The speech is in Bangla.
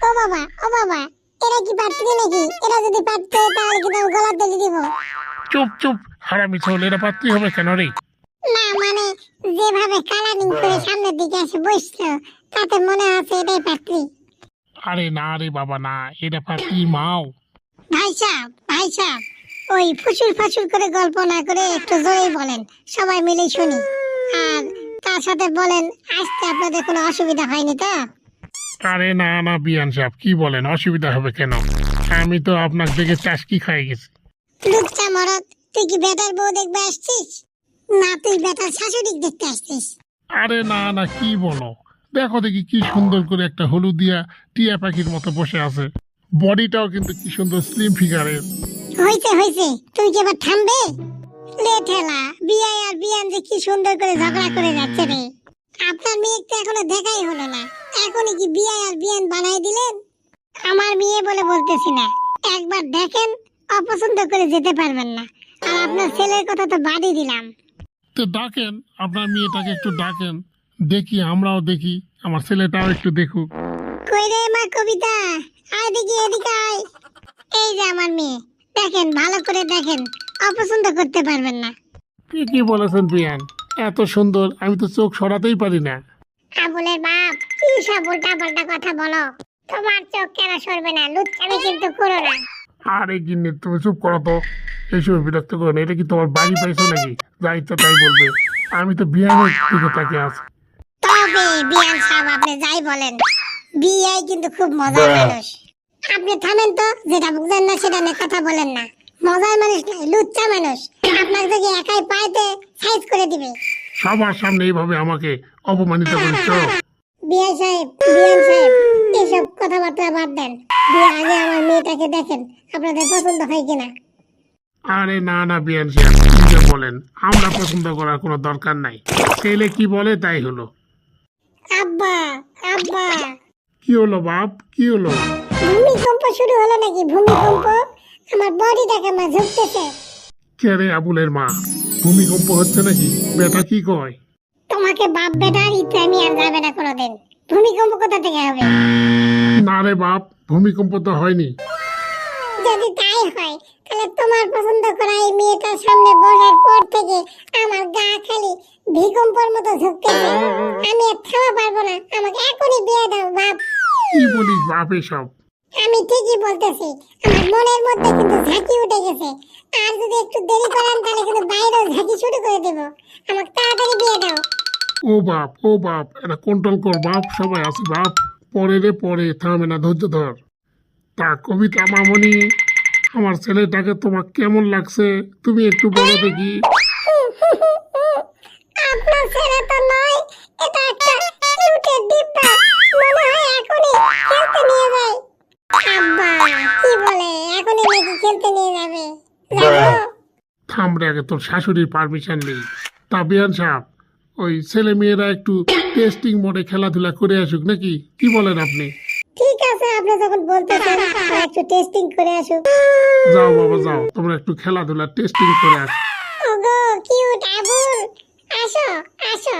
ও বাবা, ও বাবা, এরা কি পাত্রী নাকি? এরা যদি পাত্রী হয় তাহলে কিন্তু আমি গলা তুলে দিব। চুপ চুপ, হারামি ছোল, এরা পাত্রী হবে কেন রে? না মানে যেভাবে কালারিং করে সামনের দিকে এসে বসছো তাতে মনে হচ্ছে এটাই পাত্রী। আরে না রে বাবা না, এটা পাত্রী মাও। ভাই সাহেব, ওই ফুসুর ফাসুর করে গল্প না করে একটু জোরেই বলেন, সবাই মিলে শুনি। আর তার সাথে বলেন আসতে আপনাদের কোনো অসুবিধা হয়নি তো? আরে না না বিয়ান সাহেব, কি বলেন, অসুবিধা হবে কেন? আমি তো আপনার দেখে চাষকি খাই গেছি। লুচ্চা মরদ, তুই কি বেটার বউ দেখবে আসছিস, না তুই বেটার শাশুড়ি দেখতে আসছিস? আরে না না, কি বলো, দেখো দেখি কি সুন্দর করে একটা হলুদিয়া টিয়া পাখির মতো বসে আছে। বডিটাও কিন্তু কি সুন্দর স্লিম ফিগারের। হয়েছে, তুই কি এবার থামবে? লে ঠেলা, বিয়াই আর বিয়ান যে কি সুন্দর করে ঝগড়া করে যাচ্ছে রে। আপনার মেয়ে তো এখনো দেখাই হলো না, এখনই কি বিয়াই আর বিয়ান বানাই দিলেন? আমার মেয়ে বলে বলতেছি না, একবার দেখেন, অপছন্দ করে যেতে পারবেন না। আর আপনার ছেলের কথা তো বাদই দিলাম। তো ডাকেন, আপনার মেয়েটাকে একটু ডাকেন, দেখি, আমরাও দেখি, আমার ছেলেটাও একটু দেখুক। কই রে মা কবিতা, আয় দেখি, এদিকে আয়। এই যে আমার মেয়ে, দেখেন, ভালো করে দেখেন, অপছন্দ করতে পারবেন না। কি বলেছেন বিয়ান, এত সুন্দর, আমি তো চোখ সরাতেই পারি না। আবুলের বাপ, কি সব উল্টা পাল্টা কথা বলো? তোমার চোখ কেন সরবে না? লুচ্চামি কিন্তু করো না। আরে গিন্নি, তুমি চুপ করো তো, এইসব বিরক্ত করো না। এটা কি তোমার বাড়ি পাইছো নাকি যা ইচ্ছা তাই বলবে? আমি তো বিয়ানের দিকে তাকিয়ে আছি। তবে বিয়ান সাহেব, আপনি যাই বলেন, বিয়াই কিন্তু খুব মজার মানুষ। আপনি থামেন তো, যেটা বুঝলেন না সেটা নিয়ে কথা বলেন না। মজার মানুষ নয়, লুচ্চা মানুষ। আপনাকে যদি একাই পাইতে সাইজ করে দিবে। সবার সামনে এইভাবে আমাকে অপমানিত করছো? বিয়ান সাহেব, এসব কথাবার্তা বাদ দেন। আগে আমার মেয়েটাকে দেখেন, আপনাদের পছন্দ হয় কিনা। আরে না না বিয়ান সাহেব, কি যে বলেন, আমরা পছন্দ করার কোনো দরকার নাই। ছেলে কি বলে তাই হলো। আব্বা, আব্বা, কি হলো বাপ, কি হলো? ভূমিকম্প শুরু হলো নাকি? ভূমিকম্প, আমার বডিটা কেমন ঝুঁকতেছে। কে রে আবুলের মা, ভূমিকম্প হচ্ছে নাকি? বেটা কি কয়? তোমাকে বাপ বেটার ইচ্ছে আমি আর যাবে না কোনোদিন। ভূমিকম্প কোথা থেকে হবে? না রে বাপ, ভূমিকম্প তো হয়নি। যদি তাই হয় তাহলে তোমার পছন্দ করা এই মেয়েটার সামনে বসার পর থেকে আমার গা খালি ভূমিকম্পের মতো ঝুঁকতেছে। আমি আর থামা পারবো না, আমাকে এখনই বিয়ে দাও বাপ। কি বলিস বাপ এসব? আমি ঠিকই বলতেছি, আমার মনের মধ্যে কিন্তু ঝাঁকি উঠে গেছে। আর যদি একটু দেরি করেন তাহলে কিন্তু বাইরেও ঝাঁকি শুরু করে দেব। আমাকে তাড়াতাড়ি বিয়ে দাও। ও বাপ, এটা কন্ট্রোল কর বাপ, সবাই আছে বাপ। পরে রে পরে, থামে না, ধৈর্য ধর। তা কবিতা মামনি, আমার ছেলেটাকে তোমার কেমন লাগছে তুমি একটু বলো দেখি। আপনার ছেলে তো নয়, এটা একটা কিউটের ডিব্বা। মনে হয় এখনই খেলতে নিয়ে যায়। আব্বা কি বলে, এখনই নাকি খেলতে নিয়ে যাবে? যাবো? থাম রে, আগে তোর শাশুড়ির পারমিশন নেই। তা বিয়ান সাহেব, ওই ছেলে মেয়েরা একটু টেস্টিং মোডে খেলাধুলা করে আসুক নাকি, কি বলেন আপনি? ঠিক আছে, আপনি যখন বলতেছেন তাহলে একটু টেস্টিং করে আসুক। যাও বাবা যাও, তোমরা একটু খেলাধুলা টেস্টিং করে আসো। ওগো কিউট আবুল, আসো আসো।